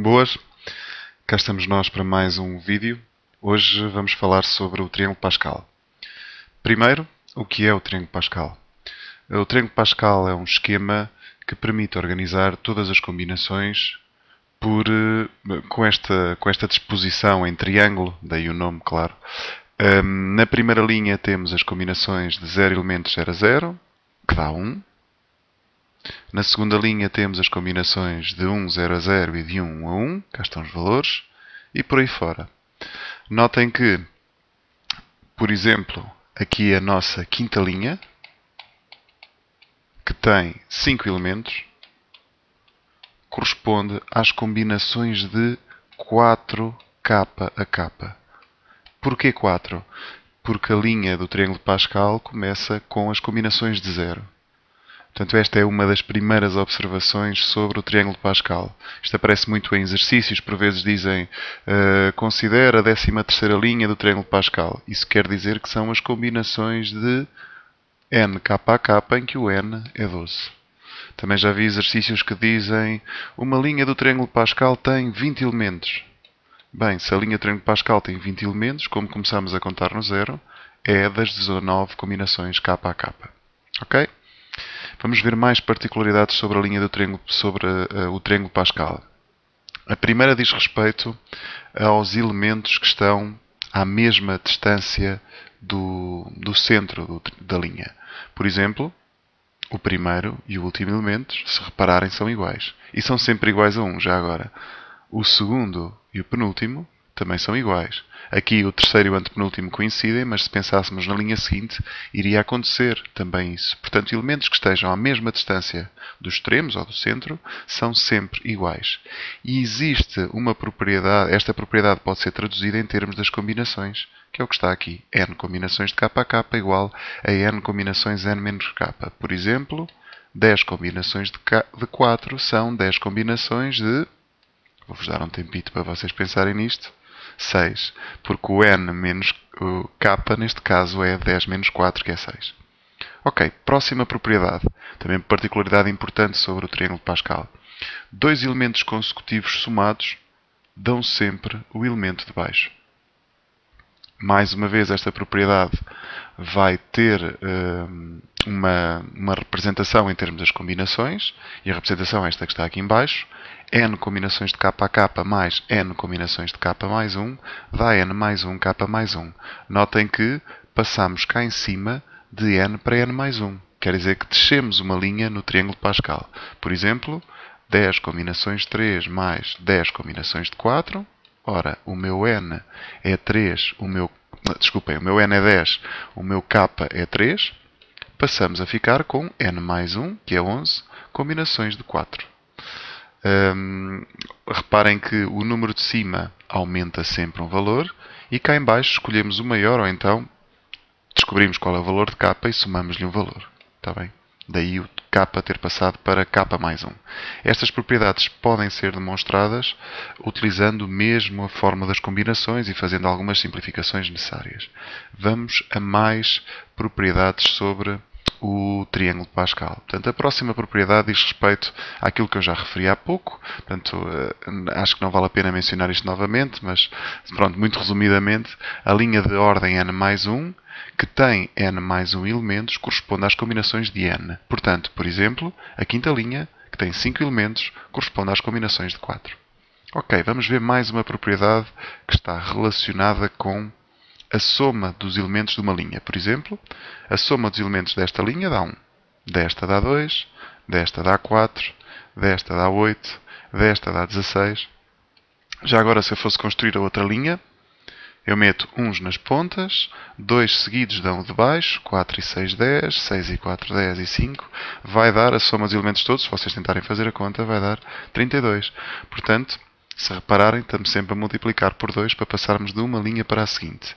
Boas, cá estamos nós para mais um vídeo. Hoje vamos falar sobre o triângulo Pascal. Primeiro, o que é o triângulo Pascal? O triângulo Pascal é um esquema que permite organizar todas as combinações com esta disposição em triângulo, daí o nome, claro. Na primeira linha temos as combinações de 0 elementos 0 a 0, que dá 1. Na segunda linha temos as combinações de 1, 0 a 0 e de 1 a 1. Cá estão os valores. E por aí fora. Notem que, por exemplo, aqui a nossa quinta linha, que tem 5 elementos, corresponde às combinações de 4K a K. Porquê 4? Porque a linha do triângulo de Pascal começa com as combinações de 0. Portanto, esta é uma das primeiras observações sobre o triângulo de Pascal. Isto aparece muito em exercícios, por vezes dizem considera a 13ª linha do triângulo de Pascal. Isso quer dizer que são as combinações de n k a k em que o n é 12. Também já vi exercícios que dizem uma linha do triângulo de Pascal tem 20 elementos. Bem, se a linha do triângulo de Pascal tem 20 elementos, como começamos a contar no zero, é das 19 combinações k a k. Ok? Vamos ver mais particularidades sobre a linha do triângulo, sobre o triângulo Pascal. A primeira diz respeito aos elementos que estão à mesma distância do centro da linha. Por exemplo, o primeiro e o último elemento, se repararem, são iguais. E são sempre iguais a 1, já agora. O segundo e o penúltimo também são iguais. Aqui o terceiro e o antepenúltimo coincidem, mas se pensássemos na linha seguinte, iria acontecer também isso. Portanto, elementos que estejam à mesma distância dos extremos ou do centro são sempre iguais. E existe uma propriedade, esta propriedade pode ser traduzida em termos das combinações, que é o que está aqui. N combinações de k a k igual a n combinações n menos k. Por exemplo, 10 combinações de 4 são 10 combinações de... Vou-vos dar um tempito para vocês pensarem nisto. 6, porque o n menos o k, neste caso, é 10 menos 4, que é 6. Ok, próxima propriedade. Também particularidade importante sobre o triângulo de Pascal. Dois elementos consecutivos somados dão sempre o elemento de baixo. Mais uma vez, esta propriedade vai ter uma representação em termos das combinações, e a representação é esta que está aqui em baixo. N combinações de k a k mais n combinações de k mais 1 dá n mais 1 k mais 1. Notem que passamos cá em cima de n para n mais 1. Quer dizer que descemos uma linha no triângulo de Pascal. Por exemplo, 10 combinações de 3 mais 10 combinações de 4. Ora, o meu n é 3, o meu n é 10, o meu k é 3. Passamos a ficar com n mais 1, que é 11, combinações de 4. Reparem que o número de cima aumenta sempre um valor e cá em baixo escolhemos o maior, ou então descobrimos qual é o valor de k e somamos-lhe um valor. Está bem? Daí o k ter passado para k mais 1. Estas propriedades podem ser demonstradas utilizando mesmo a forma das combinações e fazendo algumas simplificações necessárias. Vamos a mais propriedades sobre o triângulo de Pascal. Portanto, a próxima propriedade diz respeito àquilo que eu já referi há pouco. Portanto, acho que não vale a pena mencionar isto novamente, mas pronto, muito resumidamente, a linha de ordem n mais 1, que tem n mais 1 elementos, corresponde às combinações de n. Portanto, por exemplo, a quinta linha, que tem 5 elementos, corresponde às combinações de 4. Ok, vamos ver mais uma propriedade que está relacionada com a soma dos elementos de uma linha. Por exemplo, a soma dos elementos desta linha dá 1. Desta dá 2, desta dá 4, desta dá 8, desta dá 16. Já agora, se eu fosse construir a outra linha, eu meto uns nas pontas, 2 seguidos dão o de baixo, 4 e 6, 10, 6 e 4, 10 e 5. Vai dar a soma dos elementos todos, se vocês tentarem fazer a conta, vai dar 32. Portanto, se repararem, estamos sempre a multiplicar por 2 para passarmos de uma linha para a seguinte.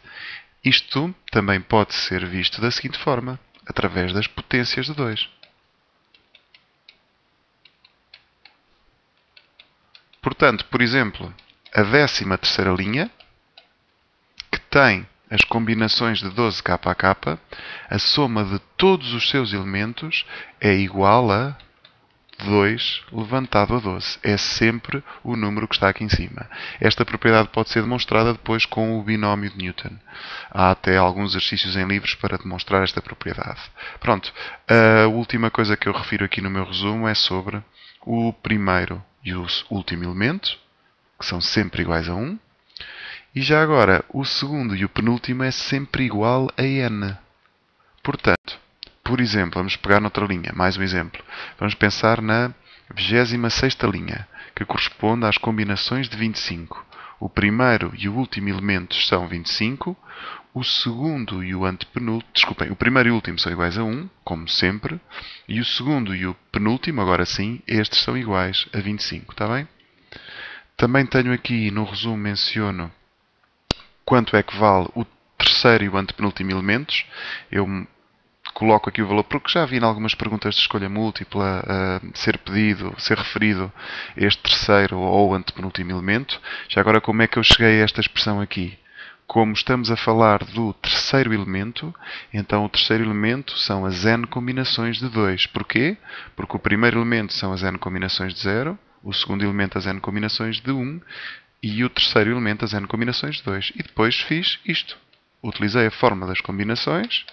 Isto também pode ser visto da seguinte forma, através das potências de 2. Portanto, por exemplo, a 13ª linha, que tem as combinações de 12k a k, a soma de todos os seus elementos é igual a 2 levantado a 12. É sempre o número que está aqui em cima. Esta propriedade pode ser demonstrada depois com o binómio de Newton. Há até alguns exercícios em livros para demonstrar esta propriedade. Pronto. A última coisa que eu refiro aqui no meu resumo é sobre o primeiro e o último elemento, que são sempre iguais a 1. E já agora, o segundo e o penúltimo é sempre igual a n. Portanto, por exemplo, vamos pegar noutra linha, mais um exemplo. Vamos pensar na 26ª linha, que corresponde às combinações de 25. O primeiro e o último elementos são 25. O segundo e o antepenúltimo, desculpem, o primeiro e o último são iguais a 1, como sempre. E o segundo e o penúltimo, agora sim, estes são iguais a 25, está bem? Também tenho aqui, no resumo, menciono quanto é que vale o terceiro e o antepenúltimo elementos. Eu coloco aqui o valor porque já vi em algumas perguntas de escolha múltipla ser pedido, ser referido este terceiro ou antepenúltimo elemento. Já agora, como é que eu cheguei a esta expressão aqui? Como estamos a falar do terceiro elemento, então o terceiro elemento são as n combinações de 2. Porquê? Porque o primeiro elemento são as n combinações de 0, o segundo elemento as n combinações de 1 e o terceiro elemento as n combinações de 2. E depois fiz isto. Utilizei a forma das combinações.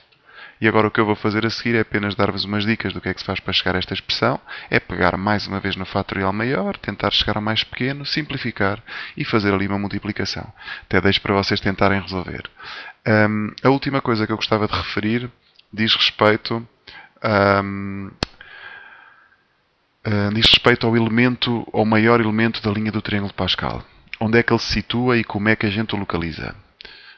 E agora o que eu vou fazer a seguir é apenas dar-vos umas dicas do que é que se faz para chegar a esta expressão. É pegar mais uma vez no fatorial maior, tentar chegar ao mais pequeno, simplificar e fazer ali uma multiplicação. Até deixo para vocês tentarem resolver. A última coisa que eu gostava de referir diz respeito ao elemento, ao maior elemento da linha do triângulo de Pascal. Onde é que ele se situa e como é que a gente o localiza?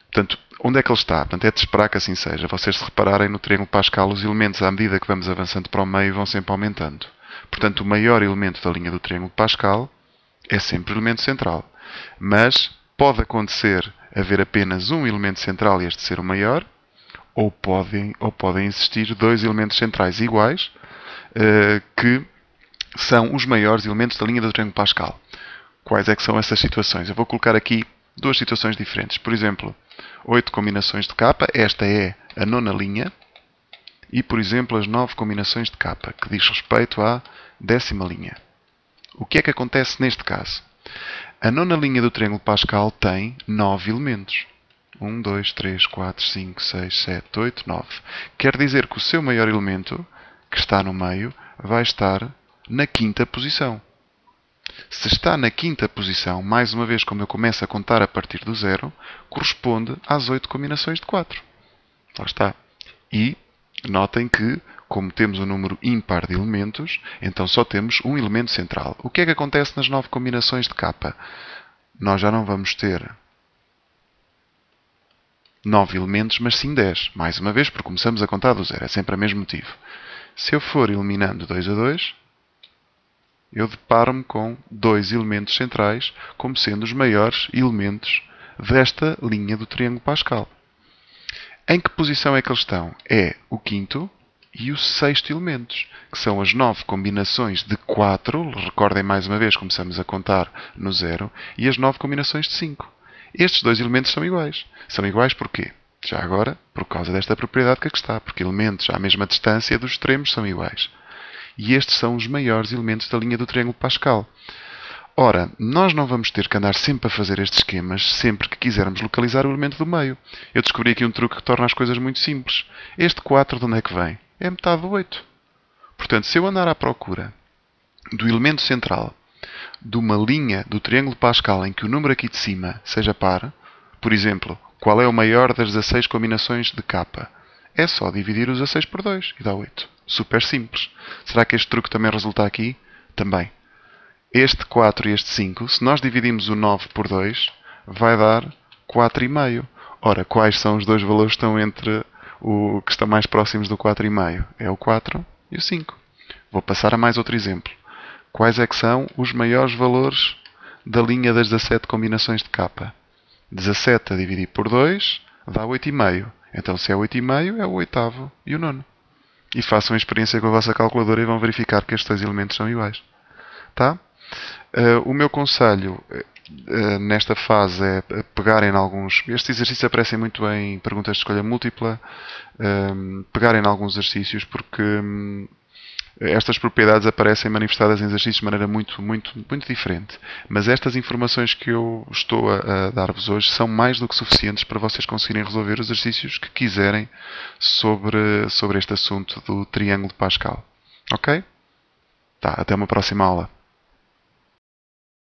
Portanto, onde é que ele está? Portanto, é de esperar que assim seja. Vocês se repararem no triângulo Pascal, os elementos, à medida que vamos avançando para o meio, vão sempre aumentando. Portanto, o maior elemento da linha do triângulo Pascal é sempre o elemento central. Mas pode acontecer haver apenas um elemento central e este ser o maior, ou podem existir dois elementos centrais iguais, que são os maiores elementos da linha do triângulo Pascal. Quais é que são essas situações? Eu vou colocar aqui duas situações diferentes. Por exemplo, 8 combinações de capa, esta é a nona linha, e, por exemplo, as 9 combinações de capa, que diz respeito à 10ª linha. O que é que acontece neste caso? A nona linha do triângulo Pascal tem 9 elementos. 1, 2, 3, 4, 5, 6, 7, 8, 9. Quer dizer que o seu maior elemento, que está no meio, vai estar na 5ª posição. Se está na 5ª posição, mais uma vez, como eu começo a contar a partir do 0, corresponde às 8 combinações de 4. Lá está. E notem que, como temos um número ímpar de elementos, então só temos um elemento central. O que é que acontece nas 9 combinações de capa? Nós já não vamos ter 9 elementos, mas sim 10. Mais uma vez, porque começamos a contar do 0. É sempre o mesmo motivo. Se eu for eliminando 2 a 2, eu deparo-me com 2 elementos centrais como sendo os maiores elementos desta linha do triângulo Pascal. Em que posição é que eles estão? É o 5º e o 6º elementos, que são as 9 combinações de 4, recordem mais uma vez, começamos a contar no 0, e as 9 combinações de 5. Estes dois elementos são iguais. São iguais porquê? Já agora, por causa desta propriedade que aqui está, porque elementos à mesma distância dos extremos são iguais. E estes são os maiores elementos da linha do triângulo Pascal. Ora, nós não vamos ter que andar sempre a fazer estes esquemas sempre que quisermos localizar o elemento do meio. Eu descobri aqui um truque que torna as coisas muito simples. Este 4 de onde é que vem? É metade do 8. Portanto, se eu andar à procura do elemento central de uma linha do triângulo Pascal em que o número aqui de cima seja par, por exemplo, qual é o maior das 16 combinações de capa? É só dividir os 16 por 2 e dá 8. Super simples. Será que este truque também resulta aqui? Também. Este 4 e este 5, se nós dividimos o 9 por 2, vai dar 4,5. Ora, quais são os dois valores que estão entre o que estão mais próximos do 4,5? É o 4 e o 5. Vou passar a mais outro exemplo. Quais é que são os maiores valores da linha das 17 combinações de capa? 17 a dividir por 2 dá 8,5. Então, se é 8,5, é o oitavo e o nono. E façam a experiência com a vossa calculadora e vão verificar que estes dois elementos são iguais. Tá? O meu conselho nesta fase é pegarem em alguns... Estes exercícios aparecem muito bem em perguntas de escolha múltipla. Pegarem em alguns exercícios porque Estas propriedades aparecem manifestadas em exercícios de maneira muito diferente. Mas estas informações que eu estou a dar-vos hoje são mais do que suficientes para vocês conseguirem resolver os exercícios que quiserem sobre este assunto do triângulo de Pascal. Ok? Tá, até uma próxima aula.